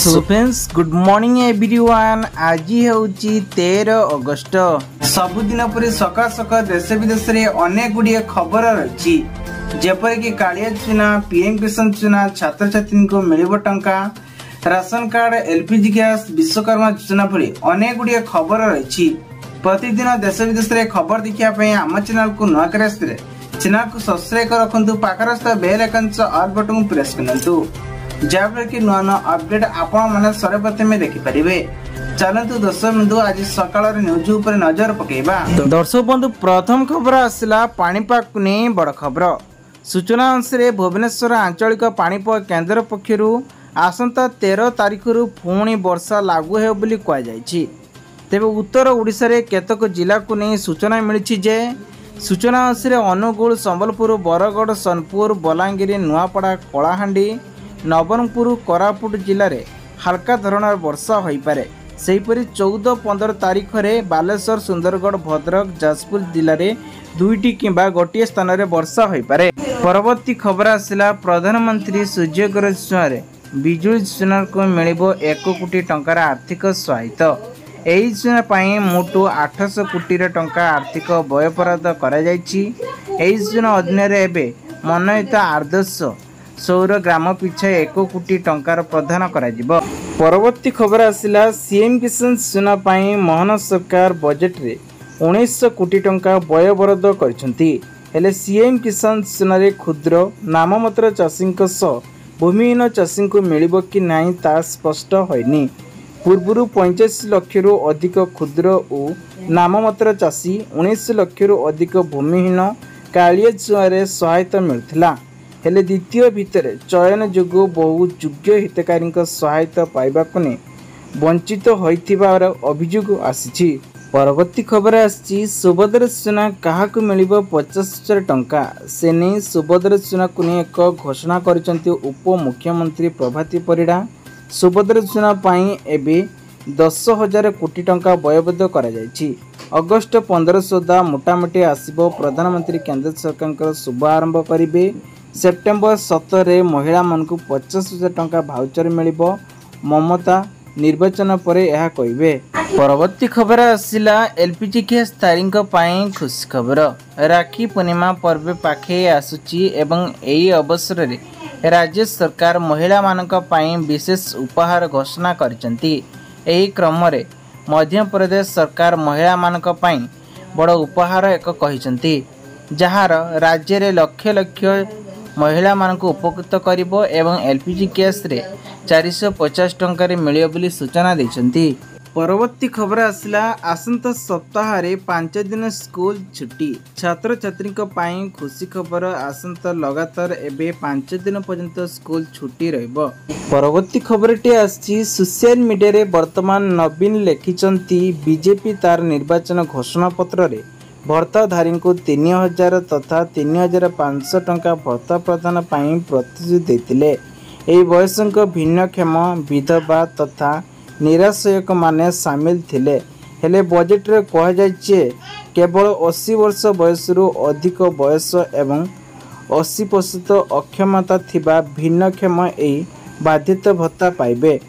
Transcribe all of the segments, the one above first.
So friends good morning everyone. आज होची 13 अगस्त। सबुदिन पर सकाल सकाल देश विदेश में अनेक गुड़िए खबर रही, जेपर कि कालिया चुना, पीएम किसान चुना, छात्र छात्री को मिलिबो टंका, ration card, LPG gas, Vishwakarma योजना भली अनेक गुड़िए खबर रही। प्रतिदिन देश विदेश में खबर देखापी आम चैनल को नुआ कर चैनल को सब्सक्राइब कर रखु, पाखर बेल आइकन ऑल बटन को प्रेस करूँ जहाँफल कि नुआ नुआ अपडेट आपण मैंने सर्वप्रथम देखिपारे। चलतु दर्शक बंधु आज सकाल न्यूज उपर नजर पकेबा। दर्शक बंधु प्रथम खबर आसला पाणीपाग को नहीं बड़ खबर। सूचना अनुसार भुवनेश्वर आंचलिक पाणीपाग केन्द्र पक्षर आसंता 13 तारिख पुणी वर्षा लागू हो बोली कहुई। तेबे उत्तर ओडिशा रे केतक जिला को नहीं सूचना मिली जे सूचना अनुसार अनुगुल, संबलपुर, बरगढ़, सोनपुर, बलांगीर, नुआपड़ा, कलाहांडी, नवरंगपुर, कोरापुट जिले में हल्का धरणर वर्षा हो पारे। सेहीपरि 14-15 तारिख में बालेश्वर, सुंदरगढ़, भद्रक, जाजपुर जिले में 2टी किंबा गोटे स्थान में वर्षा हो पारे। परवर्ती खबर आसला प्रधानमंत्री सूर्यघर योजना बिजुली योजना को मिल 1 कोटी टंकार आर्थिक सहायता। यही योजना मोटू 800 कोटी टंका आर्थिक व्यय बराद कर योजना अधीन एवं मनोनीत आदर्श सौर ग्राम पिछा 1 कोटी टंकार प्रदान करा जिवो। परवर्ती खबर आसला सीएम किसान योजना मोहन सरकार बजेट रे 1900 कोटी टंका व्यय बराद करछंती। हेले सीएम किसान योजना रे क्षुद्र नाममात्र चाषी भूमिहीन चाषी को मिलिबो कि नहीं ता स्पष्ट होइनी। पूर्व 85 लाख रु अधिक क्षुद्र और नाममात्र चाषी 19 लाख रु अधिक भूमिहीन कालिया योजना सहायता मिलथिला। हेले द्वितीय भितर चयन जोगु बहु योग्य हितकारी सहायता पाइबा को वंचित होइथिबार अभियोग आसी। परवर्ती खबर आसी सुभद्रा योजना क्या मिल 50,000 टंका से नहीं सुभद्रा योजना को नहीं एक घोषणा कर उप मुख्यमंत्री प्रभाती परिड़ा। सुभद्रा योजना एवं 10,000 कोटी टंका व्ययबद्ध कर अगस्ट 15 सुधा मोटामोटी आसब प्रधानमंत्री केंद्र सरकार शुभारंभ करेंगे। सेप्टेम्बर 17 महिला मान को 50,000 टंका भाउचर मिल ममता निर्वाचन पर यह कहे। परवर्ती खबर आसला एलपीजी गैस तारीख खुशी खबर। राखी पूर्णिमा पर्व पाखे आसुची एवं यही अवसर में राज्य सरकार महिला मानक विशेष उपहार घोषणा करचंती। एही क्रम रे मध्य प्रदेश सरकार महिला मानक बड़ उपहार एक कहिसंती, जहार राज्य रे लक्ष लक्ष महिला मानक उपकृत करिबो एवं एलपीजी गैस रे 450 टंका रे मिलियो बोली सूचना दैछंती। परवर्ती खबर आसला आसंता सप्ताह रे 5 दिन स्कूल छुट्टी। छात्र छात्री खुशी खबर, आसंता लगातार एबे 5 दिन पर्यंत स्कूल छुट्टी रहिबो। परवर्ती खबर टी आछि सोशल मीडिया रे वर्तमान नवीन लेखिचंती बीजेपी तार निर्वाचन घोषणा पत्र रे भर्ताधारी को 3000 तथा 3500 टंका भत्ता प्रदान प्रतिश्रुति देथिले। एही वयस्क भिन्नक्षम, विधवा तथा निराश्रयक माने सामिल थिले। हेले बजेट रे कह जायचे केवल 80 वर्ष बयस रु अधिक बयस एवं 80% अक्षमता थिबा भिन्नक्षम एही बाध्यता भत्ता पाइबे।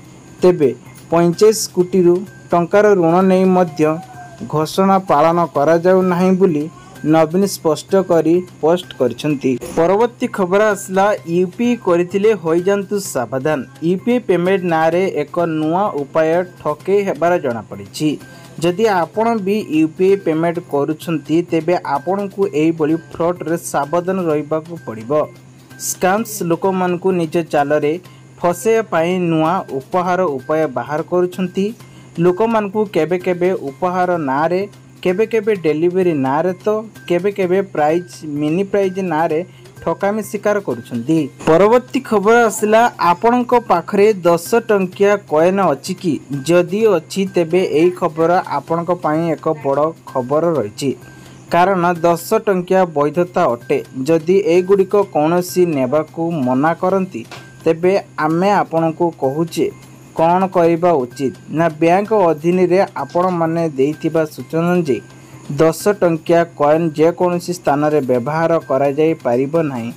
तेबे 45 कोटी टंकार ऋण नहीं मध्य घोषणा पालन करा जाउ नाही बोली नवीन स्पष्ट करी पोस्ट करछंती। परवर्ती खबर आसला यूपी करथिले होई जांतु सावधान। यूपी पेमेंट नारे एक नुआ उपाय ठके हेबार जणा पड़िछि। जदि आपण भी यूपीआई पेमेंट करूछंती तेबे आपण को एही बली फ्रॉड रे सावधान रहिबा को पड़िबो। स्कैम्स लोक मन को निज चाल रे फसे पाई नुआ उपहार उपाय बाहर करूछंती। लोक मन को केबे केबे उपहार नारे, केबे केबे डेलीवरी नारे तो केबे केबे प्राइज मिनी प्राइज नारे ठकामी शिकार करुछंती। परवर्ती खबर आसला आपणक पाखरे 10 टंकिया कॉइन अछि कि जदि अछि तेबे एही खबर आपणक पई एक बड़ खबर रहिछि, कारण 10 टंकिया वैधता अटे। जदि ए गुडिक कोनोसी नेबाकू मना करंती तेबे आमे आपणको कहूचे कौन करबा उचित ना बैंक अधीन रे आपण माने देइथिबा सूचना जे 10 टंकिया कॉइन जे कोनोसी स्थान रे व्यवहार करा जाय परिबो नाही।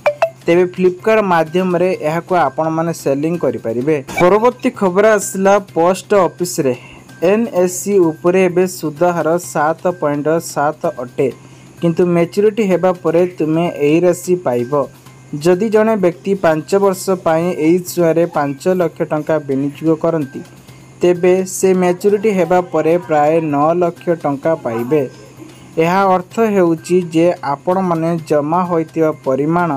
तेबे फ्लिपकार्ट माध्यम रे एहाको आपण माने सेलिंग करि परिबे। परवर्ती खबर आसला पोस्ट ऑफिस रे एनएससी उपरे एबे सुध हार 7.7 अटे किंतु मैच्योरिटी हेबा परे तुमे एही राशि पाइबो। जदि जने व्यक्ति 5 वर्ष पाई एही छुआरे 5 लाख टंका विनियोग करंती तेबे से मैच्योरिटी हेबा परे प्राय 9 लाख टंका पाइबे। यह अर्थ हेउची जे आपण माने जमा होइतिबा परिमाण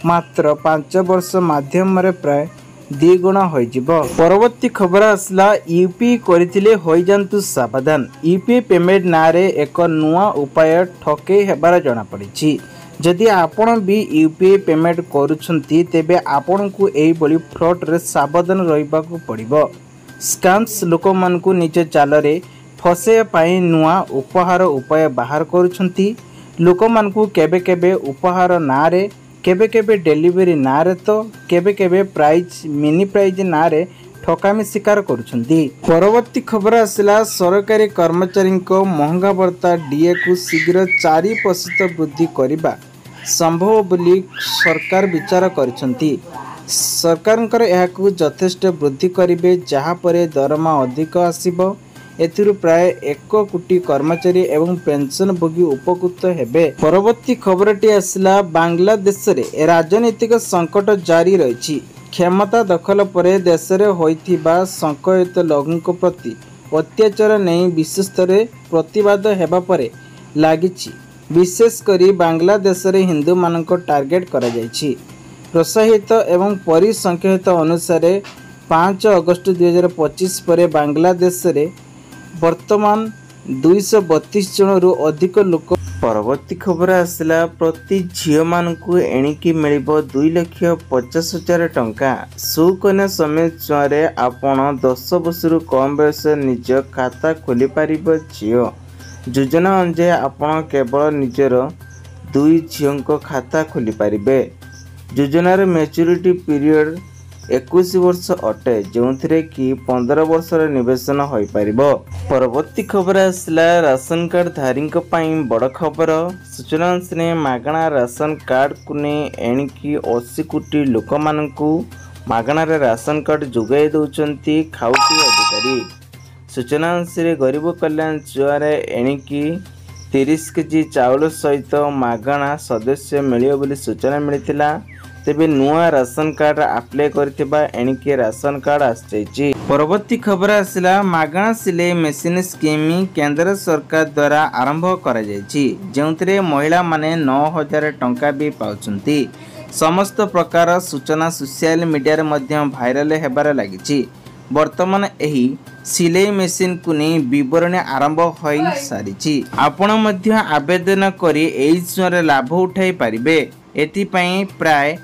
मात्र 5 वर्ष माध्यम रे प्राय 2 गुणा हो जिवो। परवर्ती खबर आसला यूपीआई करथिले होई जंतु सावधान। यूपीआई पेमेंट नारे एक नुआ उपाय ठके हेबार जणा पड़िछि। जदि आपण भी यूपीआई पेमेंट करूछंती तेबे आपण को एही बली फ्रॉड रे सावधान रहिबाकू पड़िबो। स्कैम्स लोक मन को निज जाल रे फसे पाई नुआ उपहार उपाय बाहर करूछंती। लोक मन को केबे केबे उपहार नारे केबे केबे डेलीवरी नारे तो केबे केबे प्राइज मिनी प्राइज नारे ठकामी शिकार करुछंती। परवर्ती खबर आसला सरकारी कर्मचारी को महंगा भत्ता डीए को शीघ्र 4% वृद्धि करिबा संभव बोली सरकार विचार करिछंती। सरकार एहाकू यथेष्ट वृद्धि करिबे जहाँ परे दरमा अधिक आसीबो। एथिरु प्राय 1 कोटी कर्मचारी एवं पेंशन भोगी उपकृत हेबे। परवर्ती खबरटी आसला बांग्लादेश रे राजनीतिक संकट जारी रही। क्षमता दखल परे देश रे होइथिबा संकयित लोगों प्रति अत्याचार नहीं विशेषतर प्रतिवाद हेबा परे लागिछि। विशेष करी बांग्लादेश रे हिंदू मानक टार्गेट करा जायछि। प्रोत्साहित एवं परिसंख्यित अनुसार 5 अगस्त 2025 पर बांग्लादेश रे वर्तमान 232 जन रु अधिक लोक। परवर्ती खबर आसला प्रति झील मानकू एणिकी मिलिबो 2,50,000 टंका। सुकन्या समेत छुआरे आपण 10 वर्षरु कम बयस निज खाता खोली पारिबो झील। योजना अनुसार आपण केवल निजर 2 झील खाता खोली पारिबे। योजनार मैच्योरिटी पीरियड 21 वर्ष अटे जो कि 15 वर्षर निवेशन हो पारिबो। परवर्ती खबर आसला राशन कार्ड धारी बड़ खबर। सूचना अनुसार मागणा राशन कार्ड को नहीं एणिकी 80 कोटी लोक मानकू मागणार राशन कार्ड जोगाई दौरान खाउटी अधिकारी। सूचना अनुसार गरीब कल्याण जुआरे एणिकी 30 केजी चाउल सहित मागणा सदस्य मिलियो बोली सूचना मिलता। तेबे नुआ राशन कार्ड अप्लाई करथिबा एणिके राशन कार्ड आछि। परवर्ती खबर आसला मागणा सिलाई मेसिन स्कीम केंद्र सरकार द्वारा आरंभ करा जायछि जेउतरे महिला माने 9,000 टंका भी पाउछंती। समस्त प्रकार सूचना सोशल मीडिया रे मध्य भाइराल हेबार लागिछि। वर्तमान एही सिलाई मेसिन को नहीं विवरणी आरंभ हो सारी। आपण मध्य आवेदन करी एही सुरे लाभ उठाई पारिबे। एथिपई प्राय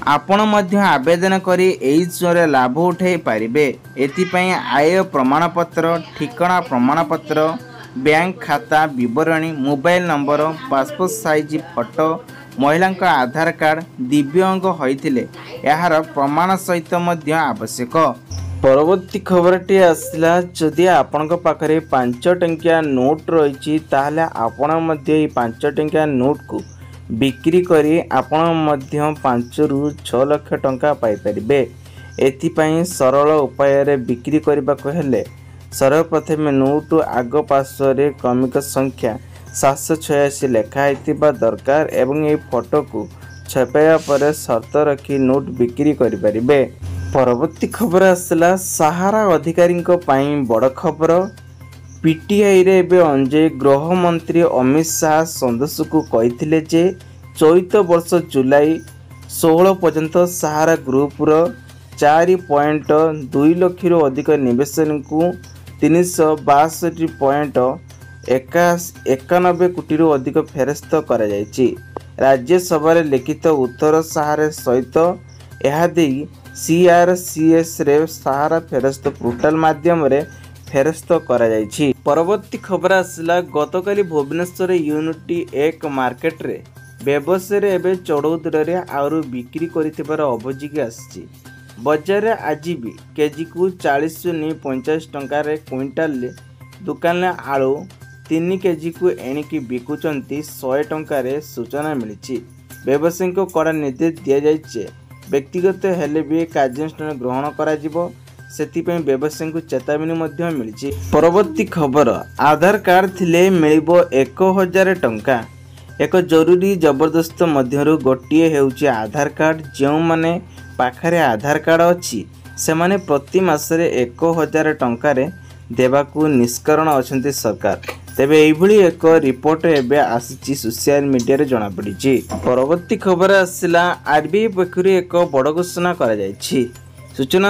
आपण मध्य आवेदन करी एही सुरे लाभ उठाई पारिबे। एथिपई आय प्रमाणपत्र, ठिकाना प्रमाणपत्र, बैंक खाता विवरणी, mobile number, passport size photo, महिला आधार कार्ड, दिव्यांग होइथिले यार प्रमाण सहित मध्य आवश्यक। परवर्ती खबरटी आसला जदि आपण पाखरे 5 टंकिया नोट रही ताहले आपण मध्य 5 टंकिया नोट को बिक्री करी आपण मध्य 5 रु 6 लाख टंका पाई परिबे। एथिपई सरल उपाय रे बिक्री करबा को हेले सर्वप्रथम नोट आग पार्श्व क्रमिक संख्या 786 लेखाई दरकार एवं ये फोटो को छपाया पर शर्त रखी नोट बिक्री करि परिबे। परवर्ती खबर आसला सहारा अधिकारी बड़ खबर। पीटीआई रे एबे अंजे गृह मंत्री अमित शाह संदेश को कहिथिले जे चलित वर्ष जुलाई 16 पर्यंत सहारा ग्रुप रो 4.2 लाख रु अधिक निवेशन को 362.91 कोटी रु अधिक फेरस्त करा जायछि। राज्यसभा लिखित उत्तर सहारा सहित यह सीआरसीएस रे सहारा फेरस्त पोर्टाल माध्यम रे फेरस्त करा जायछि। परवर्ती खबर आसला गतकाली भुवनेश्वर यूनिटी 1 मार्केट रे व्यवसाय रे एबे चढ़ौदर रे आउर बिक्री करिथिबार अभियोग आछि। बजार आज भी केजी को 40 नी 50 टंका रे क्विंटाल ले दुकान आलू 3 केजी को एणिकी बिकुचंती 100 टंका रे सूचना मिली। ବ୍ୟବସାୟୀଙ୍କୁ କଡ଼ା ନିର୍ଦ୍ଦେଶ ଦିଆଯାଇଛି ଯେ ବ୍ୟକ୍ତିଗତ ହେଲେ ବି କାର୍ଯ୍ୟାନୁଷ୍ଠାନ ଗ୍ରହଣ କରାଯିବ। ସେଥିପାଇଁ ବ୍ୟବସାୟୀଙ୍କୁ ଚେତାବନୀ ମଧ୍ୟ ମିଳିଛି। ପରବର୍ତ୍ତୀ ଖବର, ଆଧାର କାର୍ଡ ଥିଲେ ମିଳିବ 1000 ଟଙ୍କା। ଏକ ଜରୁରୀ ଜବରଦସ୍ତ ମଧ୍ୟରୁ ଗୋଟିଏ ହେଉଛି ଆଧାର କାର୍ଡ। ଯେଉଁମାନେ ପାଖରେ ଆଧାର କାର୍ଡ ଅଛି ସେମାନେ ପ୍ରତି ମାସରେ 1000 ଟଙ୍କାରେ ଦେବାକୁ ନିଷ୍କରଣ ଅଛନ୍ତି ସରକାର। ତେବେ ଏଇଭଳି ଏକ ରିପୋର୍ଟ ଏବେ ଆସିଛି ସୋସିଆଲ ମିଡ଼ିଆରେ ଜଣାପଡ଼ିଛି। ପରବର୍ତ୍ତୀ ଖବର ଆସିଲା, ଆରବିଆଇ ପକ୍ଷରୁ ଏକ ବଡ଼ ଘୋଷଣା କରାଯାଇଛି। ସୂଚନା